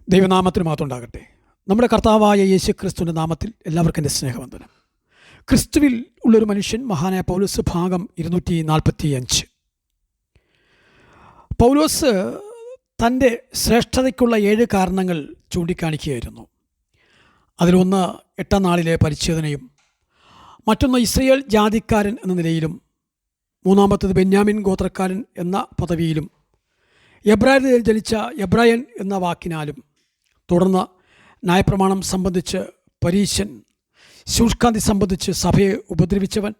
ദൈവനാമത്തിന് മാത്രം ഉണ്ടാകട്ടെ. നമ്മുടെ കർത്താവായ യേശു ക്രിസ്തുവിൻ്റെ നാമത്തിൽ എല്ലാവർക്കും എൻ്റെ സ്നേഹവന്ദനം. ക്രിസ്തുവിൽ ഉള്ളൊരു മനുഷ്യൻ, മഹാനായ പൗലോസ്, ഭാഗം 245. പൗലോസ് തൻ്റെ ശ്രേഷ്ഠതയ്ക്കുള്ള 7 കാരണങ്ങൾ ചൂണ്ടിക്കാണിക്കുകയായിരുന്നു. അതിലൊന്ന് 8-ാം നാളിലെ പരിച്ഛേദനയും, മറ്റൊന്ന് ഇസ്രയേൽ ജാതിക്കാരൻ എന്ന നിലയിലും, മൂന്നാമത്തേത് ബെന്യാമിൻ ഗോത്രക്കാരൻ എന്ന പദവിയിലും, എബ്രായരിൽ ജനിച്ച എബ്രായൻ എന്ന വാക്കിനാലും, തുടർന്ന് ന്യായപ്രമാണം സംബന്ധിച്ച് പരീശൻ, ശുഷ്കാന്തി സംബന്ധിച്ച് സഭയെ ഉപദ്രവിച്ചവൻ,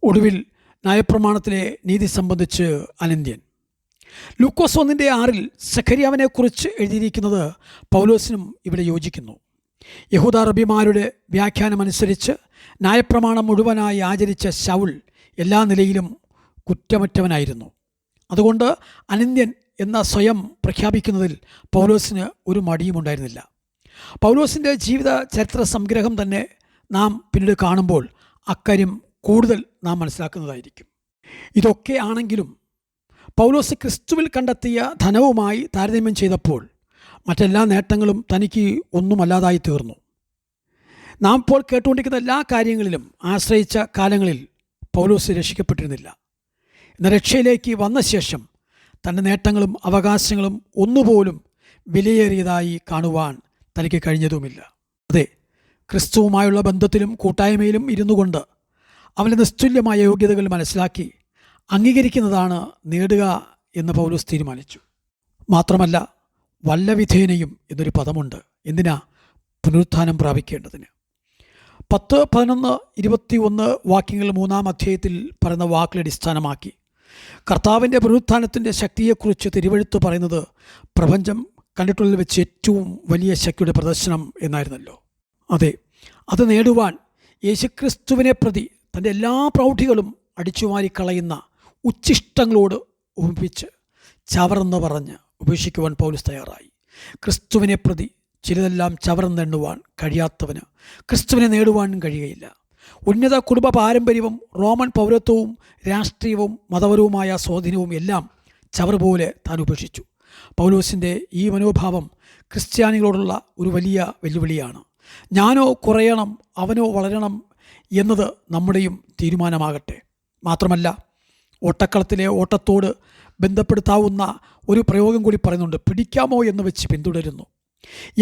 ഒടുവിൽ ന്യായപ്രമാണത്തിലെ നീതി സംബന്ധിച്ച് അനന്ത്യൻ. ലൂക്കോസ് 1:6 സഖര്യാവിനെക്കുറിച്ച് എഴുതിയിരിക്കുന്നത് പൗലോസിനും ഇവിടെ യോജിക്കുന്നു. യഹൂദ റബിമാരുടെ വ്യാഖ്യാനമനുസരിച്ച് ന്യായപ്രമാണം മുഴുവനായി ആചരിച്ച ശൗൽ എല്ലാ നിലയിലും കുറ്റമറ്റവനായിരുന്നു. അതുകൊണ്ട് അനന്ത്യൻ എന്ന സ്വയം പ്രഖ്യാപിക്കുന്നതിൽ പൗലോസിന് ഒരു മടിയുമുണ്ടായിരുന്നില്ല. പൗലോസിൻ്റെ ജീവിത ചരിത്ര സംഗ്രഹം തന്നെ നാം പിന്നീട് കാണുമ്പോൾ അക്കാര്യം കൂടുതൽ നാം മനസ്സിലാക്കുന്നതായിരിക്കും. ഇതൊക്കെ ആണെങ്കിലും പൗലോസ് ക്രിസ്തുവിൽ കണ്ടെത്തിയ ധനവുമായി താരതമ്യം ചെയ്തപ്പോൾ മറ്റെല്ലാ നേട്ടങ്ങളും തനിക്ക് ഒന്നുമല്ലാതായി തീർന്നു. നാം ഇപ്പോൾ കേട്ടുകൊണ്ടിരിക്കുന്ന എല്ലാ കാര്യങ്ങളിലും ആശ്രയിച്ച കാലങ്ങളിൽ പൗലോസ് രക്ഷിക്കപ്പെട്ടിരുന്നില്ല. എന്ന രക്ഷയിലേക്ക് വന്ന ശേഷം തൻ്റെ നേട്ടങ്ങളും അവകാശങ്ങളും ഒന്നുപോലും വിലയേറിയതായി കാണുവാൻ തനിക്ക് കഴിഞ്ഞതുമില്ല. അതെ, ക്രിസ്തുവുമായുള്ള ബന്ധത്തിലും കൂട്ടായ്മയിലും ഇരുന്നു കൊണ്ട് അവൻ്റെ നിസ്തുല്യമായ യോഗ്യതകൾ മനസ്സിലാക്കി അംഗീകരിക്കുന്നതാണ് നേടുക എന്ന് പൗലോസ് തീരുമാനിച്ചു. മാത്രമല്ല, വല്ലവിധേനയും എന്നൊരു പദമുണ്ട്. എന്തിനാ? പുനരുത്ഥാനം പ്രാപിക്കേണ്ടതിന്. 10, 11, 21 വാക്യങ്ങൾ 3-ാം അധ്യായത്തിൽ പറയുന്ന വാക്കുകളെ അടിസ്ഥാനമാക്കി കർത്താവിൻ്റെ പുനരുത്ഥാനത്തിൻ്റെ ശക്തിയെക്കുറിച്ച് തിരുവെഴുത്ത് പറയുന്നത് പ്രപഞ്ചം കണ്ടിട്ടുള്ളതിൽ വെച്ച് ഏറ്റവും വലിയ ശക്തിയുടെ പ്രദർശനം എന്നായിരുന്നല്ലോ. അതെ, അത് നേടുവാൻ യേശുക്രിസ്തുവിനെ പ്രതി തൻ്റെ എല്ലാ പ്രൗഢികളും അടിച്ചുമാരിക്കളയുന്ന ഉച്ഛിഷ്ടങ്ങളോട് ഉപമിപ്പിച്ച് ചവറെന്ന് പറഞ്ഞ് ഉപേക്ഷിക്കുവാൻ പൗലോസ് തയ്യാറായി. ക്രിസ്തുവിനെ പ്രതി ചിലതെല്ലാം ചവറെന്നെണ്ണുവാൻ കഴിയാത്തവന് ക്രിസ്തുവിനെ നേടുവാനും കഴിയുകയില്ല. ഉന്നത കുടുംബ പാരമ്പര്യവും റോമൻ പൗരത്വവും രാഷ്ട്രീയവും മതപരവുമായ സ്വാധീനവും എല്ലാം ചവർ പോലെ താൻ ഉപേക്ഷിച്ചു. പൗലോസിൻ്റെ ഈ മനോഭാവം ക്രിസ്ത്യാനികളോടുള്ള ഒരു വലിയ വെല്ലുവിളിയാണ്. ഞാനോ കുറയണം, അവനോ വളരണം എന്നത് നമ്മുടെയും തീരുമാനമാകട്ടെ. മാത്രമല്ല, ഓട്ടക്കളത്തിലെ ഓട്ടത്തോട് ബന്ധപ്പെടുത്താവുന്ന ഒരു പ്രയോഗം കൂടി പറയുന്നുണ്ട്: പിടിക്കാമോ എന്ന് വെച്ച് പിന്തുടരുന്നു.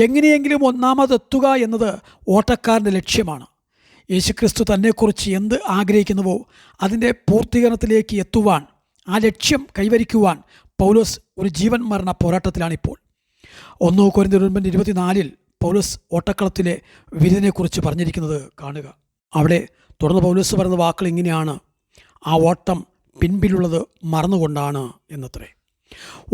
എങ്ങനെയെങ്കിലും ഒന്നാമതെത്തുക എന്നത് ഓട്ടക്കാരൻ്റെ ലക്ഷ്യമാണ്. യേശുക്രിസ്തു തന്നെക്കുറിച്ച് എന്ത് ആഗ്രഹിക്കുന്നുവോ അതിൻ്റെ പൂർത്തീകരണത്തിലേക്ക് എത്തുവാൻ, ആ ലക്ഷ്യം കൈവരിക്കുവാൻ പൗലോസ് ഒരു ജീവൻ മരണ പോരാട്ടത്തിലാണിപ്പോൾ. 1 കൊരിന്ത്യർ 24 പൗലോസ് ഓട്ടക്കളത്തിലെ വിരുദിനെക്കുറിച്ച് പറഞ്ഞിരിക്കുന്നത് കാണുക. അവിടെ തുടർന്ന് പൗലോസ് പറയുന്ന വാക്കുകൾ ഇങ്ങനെയാണ്: ആ ഓട്ടം പിൻപിലുള്ളത് മറന്നുകൊണ്ടാണ് എന്നത്രേ.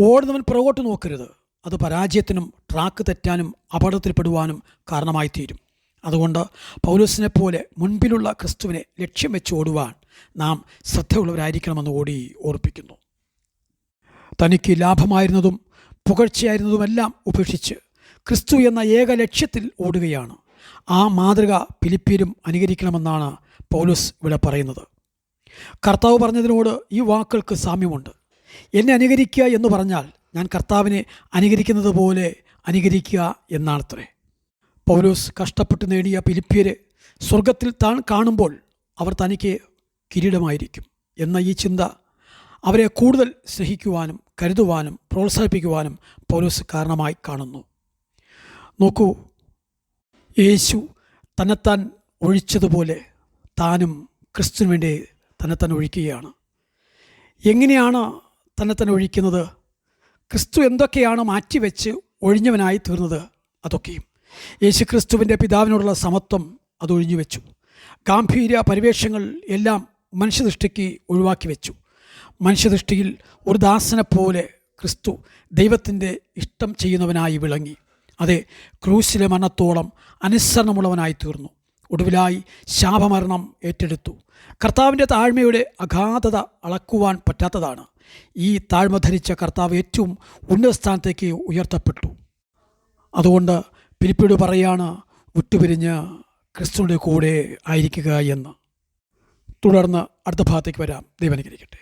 ഓടുന്നവൻ പുറകോട്ട് നോക്കരുത്. അത് പരാജയത്തിനും ട്രാക്ക് തെറ്റാനും അപകടത്തിൽപ്പെടുവാനും കാരണമായി തീരും. അതുകൊണ്ട് പൗലോസിനെ പോലെ മുൻപിലുള്ള ക്രിസ്തുവിനെ ലക്ഷ്യം വെച്ച് ഓടുവാൻ നാം ശ്രദ്ധയുള്ളവരായിരിക്കണമെന്ന് ഓടി ഓർപ്പിക്കുന്നു. തനിക്ക് ലാഭമായിരുന്നതും പുകഴ്ചയായിരുന്നതുമെല്ലാം ഉപേക്ഷിച്ച് ക്രിസ്തു എന്ന ഏക ലക്ഷ്യത്തിൽ ഓടുകയാണ്. ആ മാതൃക ഫിലിപ്പിയരും അനുകരിക്കണമെന്നാണ് പൗലോസ് ഇവിടെ പറയുന്നത്. കർത്താവ് പറഞ്ഞതിനോട് ഈ വാക്കുകൾക്ക് സാമ്യമുണ്ട്. എന്നെ അനുകരിക്കുക എന്ന് പറഞ്ഞാൽ ഞാൻ കർത്താവിനെ അനുകരിക്കുന്നത് പോലെ അനുകരിക്കുക എന്നാണത്രേ. പൗലോസ് കഷ്ടപ്പെട്ട് നേടിയ ഫിലിപ്പിയരെ സ്വർഗത്തിൽ താൻ കാണുമ്പോൾ അവർ തനിക്ക് കിരീടമായിരിക്കും എന്ന ഈ ചിന്ത അവരെ കൂടുതൽ സ്നേഹിക്കുവാനും കരുതുവാനും പ്രോത്സാഹിപ്പിക്കുവാനും പൗലോസ് കാരണമായി കാണുന്നു. നോക്കൂ, യേശു തന്നെത്താൻ ഒഴിച്ചതുപോലെ താനും ക്രിസ്തുവിന് വേണ്ടി തന്നെത്താൻ ഒഴിക്കുകയാണ്. എങ്ങനെയാണ് തന്നെത്താൻ ഒഴിക്കുന്നത്? ക്രിസ്തു എന്തൊക്കെയാണ് മാറ്റിവെച്ച് ഒഴിഞ്ഞവനായി തീർന്നത് അതൊക്കെയും. യേശു ക്രിസ്തുവിൻ്റെ പിതാവിനോടുള്ള സമത്വം അതൊഴിഞ്ഞു വെച്ചു. ഗാംഭീര്യ പരിവേഷങ്ങൾ എല്ലാം മനുഷ്യദൃഷ്ടിക്ക് ഒഴിവാക്കി വെച്ചു. മനുഷ്യദൃഷ്ടിയിൽ ഒരു ദാസനെപ്പോലെ ക്രിസ്തു ദൈവത്തിൻ്റെ ഇഷ്ടം ചെയ്യുന്നവനായി വിളങ്ങി. അതെ, ക്രൂശിലെ മരണത്തോളം അനുസരണമുള്ളവനായി തീർന്നു. ഒടുവിലായി ശാപമരണം ഏറ്റെടുത്തു. കർത്താവിൻ്റെ താഴ്മയുടെ അഗാധത അളക്കുവാൻ പറ്റാത്തതാണ്. ഈ താഴ്മ ധരിച്ച കർത്താവ് ഏറ്റവും ഉന്നത സ്ഥാനത്തേക്ക് ഉയർത്തപ്പെട്ടു. അതുകൊണ്ട് ഫിലിപ്പിയോട് പറയാണ്, വിട്ടുപിരിഞ്ഞ് ക്രിസ്തുവിൻ്റെ കൂടെ ആയിരിക്കുക എന്ന്. തുടർന്ന് അടുത്ത ഭാഗത്തേക്ക് വരാം. ദൈവം അനുഗ്രഹിക്കട്ടെ.